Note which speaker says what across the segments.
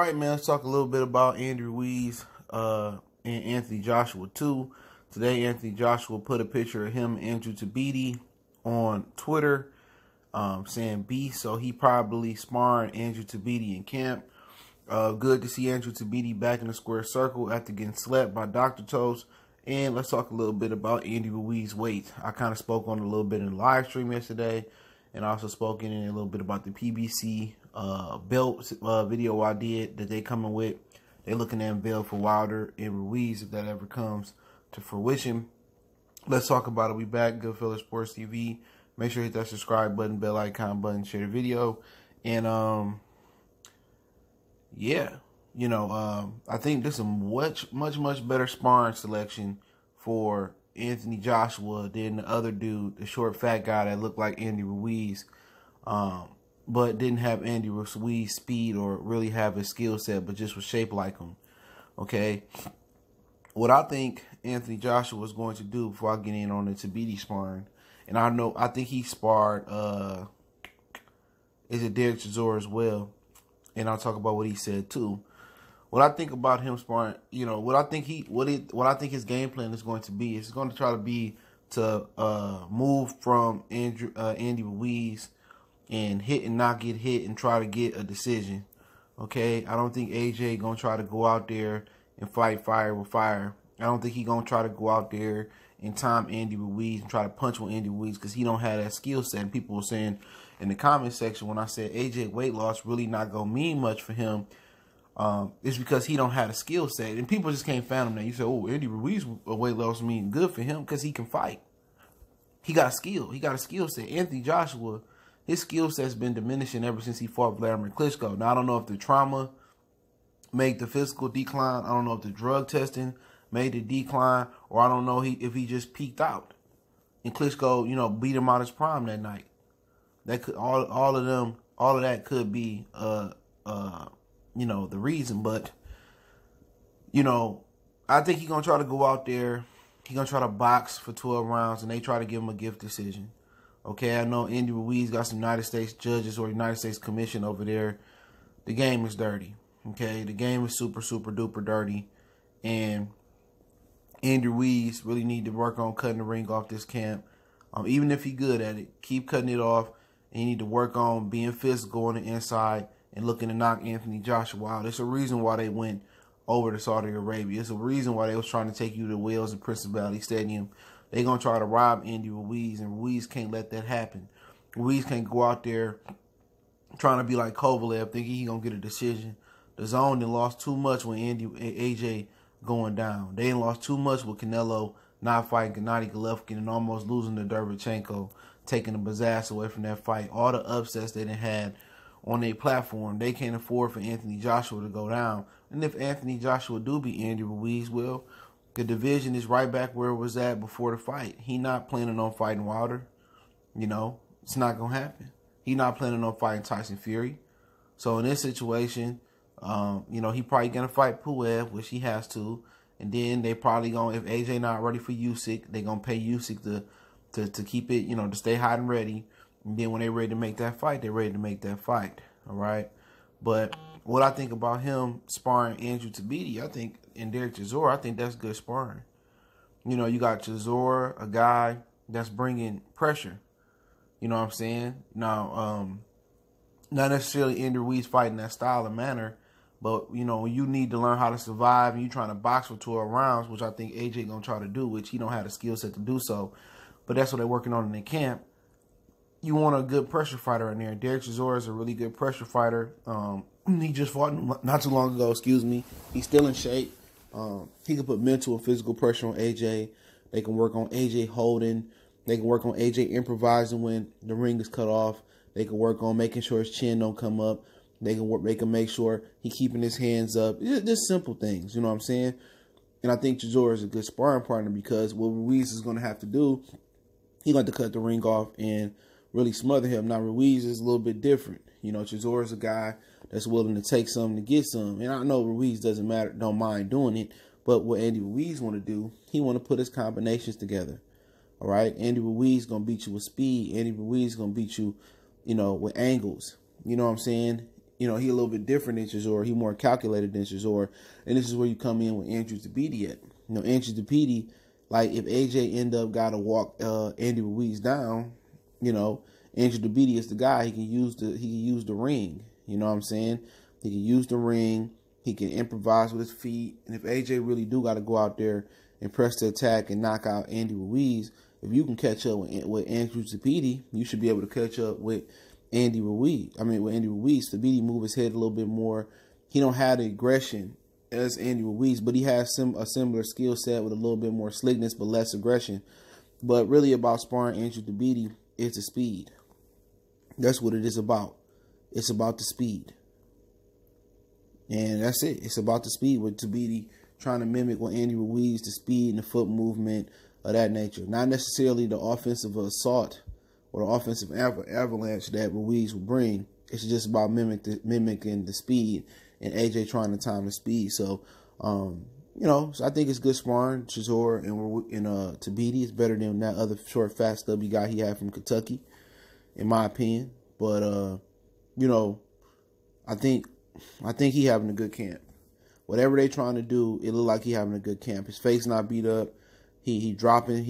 Speaker 1: right, man, let's talk a little bit about Andy Ruiz and Anthony Joshua, too. Today, Anthony Joshua put a picture of him and Andrew Tabiti on Twitter saying beast. So he probably sparring Andrew Tabiti in camp. Good to see Andrew Tabiti back in the square circle after getting slept by Dr. Toast. And let's talk a little bit about Andy Ruiz's weight. I kind of spoke on it a little bit in the live stream yesterday. And I also spoke in a little bit about the PBC belt video I did that they coming with. They're looking to unveil for Wilder and Ruiz if that ever comes to fruition. Let's talk about it. We back, Goodfellas Sports TV. Make sure you hit that subscribe button, bell icon button, share the video. And yeah, you know, I think this is a much better sparring selection for Anthony Joshua than the other dude, the short fat guy that looked like Andy Ruiz, but didn't have Andy Ruiz's speed or really have his skill set, but just was shaped like him. Okay, what I think Anthony Joshua is going to do before I get in on the Tabiti sparring, and I think he sparred is it Derek Chisora as well, and I'll talk about what he said too. What I think about him sparring, you know, what I think his game plan is going to be is going to try to be to move from Andy Ruiz and hit and not get hit and try to get a decision. Okay, I don't think AJ gonna try to go out there and fight fire with fire. I don't think he gonna try to go out there and time Andy Ruiz and try to punch with Andy Ruiz because he don't have that skill set. And people were saying in the comment section when I said AJ weight loss really not gonna mean much for him. It's because he don't have a skill set. And people just can't fathom that. You say, oh, Andy Ruiz weight loss mean good for him because he can fight. He got a skill. He got a skill set. Anthony Joshua, his skill set's been diminishing ever since he fought Vladimir Klitschko. Now, I don't know if the trauma made the physical decline. I don't know if the drug testing made the decline. Or I don't know if he just peaked out. And Klitschko, you know, beat him out his prime that night. That could all of that could be you know, the reason. But, you know, I think he's going to try to go out there. He's going to try to box for 12 rounds, and they try to give him a gift decision. Okay, I know Andy Ruiz got some United States judges or United States Commission over there. The game is dirty. Okay, the game is super duper dirty. And Andy Ruiz really need to work on cutting the ring off this camp. Even if he's good at it, keep cutting it off. And you need to work on being physical on the inside and looking to knock Anthony Joshua out. There's a reason why they went over to Saudi Arabia. It's a reason why they was trying to take you to Wales and Principality Stadium. They're going to try to rob Andy Ruiz, and Ruiz can't let that happen. Ruiz can't go out there trying to be like Kovalev, thinking he's going to get a decision. The DAZN done lost too much when AJ going down. They done lost too much with Canelo not fighting Gennady Golovkin and almost losing to Derevchenko, taking the pizzazz away from that fight. All the upsets they done had on their platform, they can't afford for Anthony Joshua to go down. And if Anthony Joshua do beat Andy Ruiz, well, the division is right back where it was at before the fight. He not planning on fighting Wilder. You know, it's not going to happen. He not planning on fighting Tyson Fury. So in this situation, you know, he probably going to fight Puev, which he has to. And then they probably going to, if AJ not ready for Usyk, they going to pay Usyk to keep it, you know, to stay hot and ready. And then when they're ready to make that fight, they're ready to make that fight. All right. But what I think about him sparring Andrew Tabiti, I think, and Derek Chisora, I think that's good sparring. You know, you got Chisora, a guy that's bringing pressure. You know what I'm saying? Now, not necessarily Andy Ruiz fighting that style and manner, but, you know, you need to learn how to survive, and you trying to box for 12 rounds, which I think AJ going to try to do, which he don't have the skill set to do so. But that's what they're working on in the camp. You want a good pressure fighter in there. Derek Chisora is a really good pressure fighter. He just fought not too long ago, excuse me. He's still in shape. He can put mental and physical pressure on AJ. They can work on AJ holding. They can work on AJ improvising when the ring is cut off. They can work on making sure his chin don't come up. They can make sure he keeping his hands up. Just simple things, you know what I'm saying? And I think Chisora is a good sparring partner because what Ruiz is going to have to do, he's going to cut the ring off and really smother him. Now, Ruiz is a little bit different. You know, Chisora is a guy that's willing to take some to get some. And I know Ruiz don't mind doing it. But what Andy Ruiz want to do, he want to put his combinations together. All right? Andy Ruiz going to beat you with speed. Andy Ruiz going to beat you, you know, with angles. You know what I'm saying? he a little bit different than Chisora. He more calculated than Chisora. And this is where you come in with Andrew Tabiti at. Andrew Tabiti, like if AJ end up got to walk Andy Ruiz down, Andrew Tabiti is the guy. He can use the ring. You know what I'm saying? He can use the ring. He can improvise with his feet. And if AJ really do got to go out there and press the attack and knock out Andy Ruiz, if you can catch up with Andrew Tabiti, you should be able to catch up with Andy Ruiz. With Andy Ruiz, Tabiti move his head a little bit more. He don't have the aggression as Andy Ruiz, but he has a similar skill set with a little bit more slickness but less aggression. But really about sparring Andrew Tabiti is the speed. That's what it is about. It's about the speed. And that's it. It's about the speed with Tabiti trying to mimic what Andy Ruiz, the speed and the foot movement of that nature. Not necessarily the offensive assault or the offensive avalanche that Ruiz will bring. It's just about mimicking the speed and AJ trying to time the speed. So, so I think it's good sparring. Chisora and Tabiti is better than that other short, fast, stubby guy he had from Kentucky, in my opinion. But, I think he having a good camp. Whatever they trying to do, it look like he having a good camp. His face not beat up. He dropping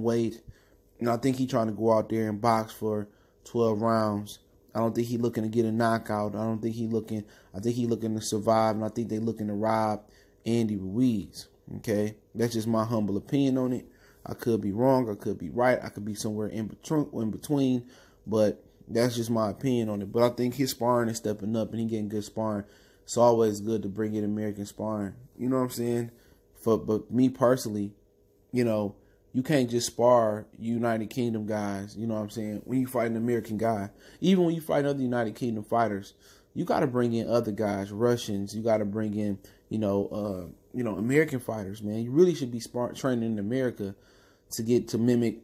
Speaker 1: weight. I think he trying to go out there and box for 12 rounds. I don't think he looking to get a knockout. I think he looking to survive, and I think they looking to rob Andy Ruiz. Okay? That's just my humble opinion on it. I could be wrong, I could be right, I could be somewhere in between, but that's just my opinion on it. But I think his sparring is stepping up and he getting good sparring. It's always good to bring in American sparring. You know what I'm saying? But me personally, you can't just spar United Kingdom guys, you know what I'm saying? When you fight an American guy, even when you fight other United Kingdom fighters, you got to bring in other guys, Russians. You got to bring in, American fighters, man. You really should be training in America to mimic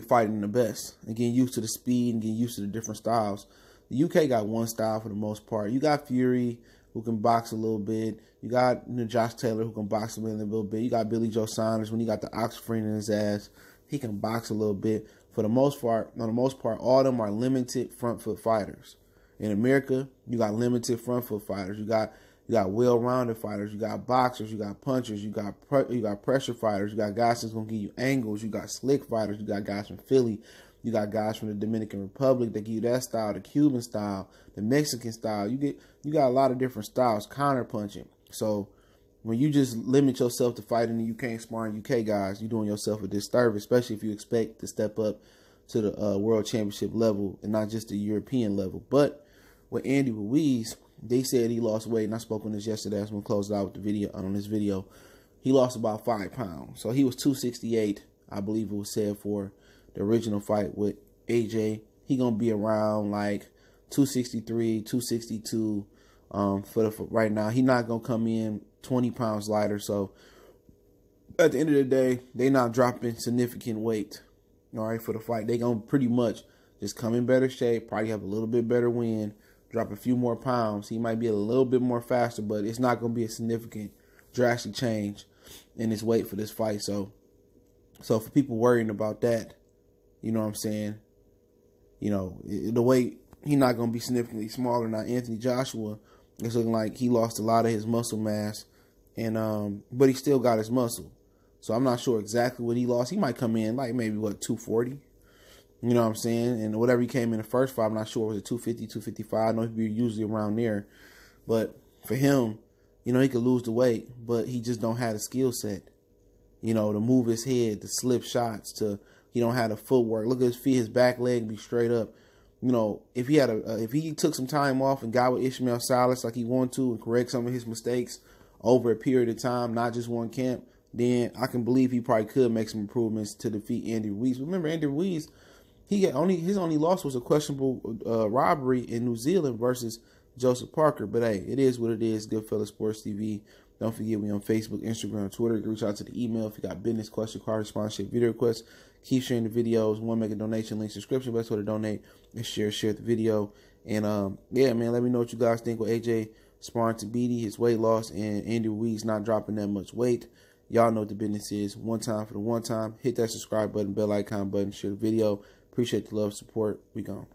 Speaker 1: fighting the best and getting used to the speed and getting used to the different styles. The UK got one style for the most part. You got Fury, who can box a little bit. You got Josh Taylor, who can box a little bit. You got Billy Joe Saunders, when he got the Oxford in his ass, he can box a little bit. For the most part, all of them are limited front foot fighters. In America, you got limited front foot fighters. You got well-rounded fighters. You got boxers. You got punchers. You got pressure fighters. You got guys that's gonna give you angles. You got slick fighters. You got guys from Philly. You got guys from the Dominican Republic that give you that style, the Cuban style, the Mexican style. You got a lot of different styles, counter punching. So when you just limit yourself to fighting the UK and sparring UK guys, you're doing yourself a disservice, especially if you expect to step up to the world championship level and not just the European level. But with Andy Ruiz, they said he lost weight, and I spoke on this yesterday. I'm going to close it out with the video on this video. He lost about 5 pounds. So he was 268, I believe it was said, for the original fight with AJ. He going to be around like 263, 262 for right now. He not going to come in 20 pounds lighter. So at the end of the day, they not dropping significant weight, all right, for the fight. They going to pretty much just come in better shape, probably have a little bit better wind, drop a few more pounds. He might be a little bit more faster, but it's not going to be a significant, drastic change in his weight for this fight. So for people worrying about that, you know what I'm saying, the weight, he's not going to be significantly smaller. Now, Anthony Joshua, it's looking like he lost a lot of his muscle mass, and but he still got his muscle. So I'm not sure exactly what he lost. He might come in like maybe, 240? You know what I'm saying? And whatever he came in the first fight, I'm not sure, was it 250, 255? I know he'd be usually around there. But for him, he could lose the weight, but he just don't have the skill set, to move his head, to slip shots, he don't have the footwork. Look at his feet, his back leg be straight up. If he took some time off and got with Ishmael Salas like he wanted to and correct some of his mistakes over a period of time, not just one camp, then I can believe he probably could make some improvements to defeat Andy Ruiz. Remember, Andy Ruiz, his only loss was a questionable robbery in New Zealand versus Joseph Parker. But hey, it is what it is. Goodfellas Sports TV. Don't forget, we on Facebook, Instagram, Twitter. You can reach out to the email if you got business, question, card, sponsorship, video requests. Keep sharing the videos. Make a donation, link, subscription. Best way to donate is share the video. And yeah, man, let me know what you guys think with AJ sparring Tabiti, his weight loss, and Andy Ruiz not dropping that much weight. Y'all know what the business is. One time for the one time. Hit that subscribe button, bell icon button, share the video. Appreciate the love, support. We gone.